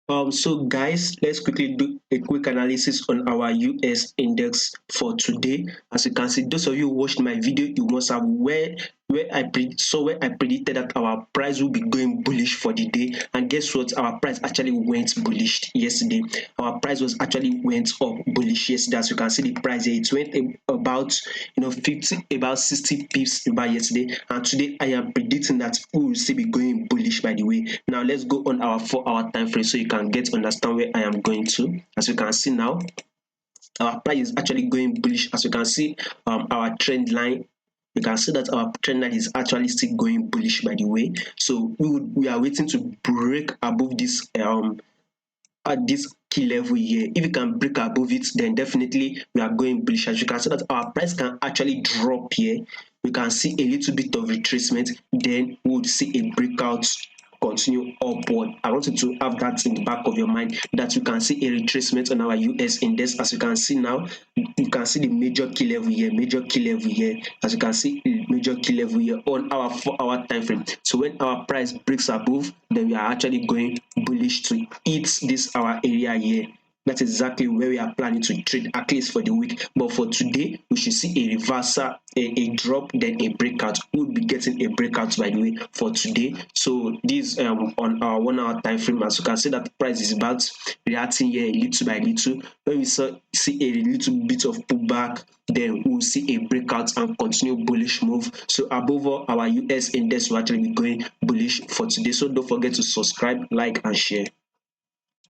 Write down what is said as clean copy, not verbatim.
So guys, let's quickly do a quick analysis on our US index for today. As you can see, those of you who watched my video, you must have where I predicted that our price will be going bullish for the day. And guess what? Our price actually went bullish yesterday. Our price was actually went up bullish yesterday. As you can see, the price here, it went about 50 about 60 pips about yesterday. And today I am predicting that we will still be going bullish, by the way. Now let's go on our 4-hour time frame so you can understand where I am going to. As you can see now, our price is actually going bullish. As you can see, our trend line, you can see that our trend line is actually still going bullish, by the way. So we are waiting to break above this at this key level here. If you can break above it, then definitely we are going bullish. As you can see that our price can actually drop here. We can see a little bit of retracement, then we would see a breakout continue upward. I want you to have that in the back of your mind, that you can see a retracement on our US index. As you can see now, you can see the major key level here, major key level here. As you can see, major key level here on our 4-hour time frame. So when our price breaks above, then we are actually going bullish to hit this our area here. That's exactly where we are planning to trade, at least for the week. But for today, we should see a reversal, a drop, then a breakout. We'll be getting a breakout, by the way, for today. So this on our 1-hour time frame, as you can see, that price is about reacting here little by little. When we see a little bit of pullback, then we'll see a breakout and continue bullish move. So above all, our US index will actually be going bullish for today. So don't forget to subscribe, like, and share.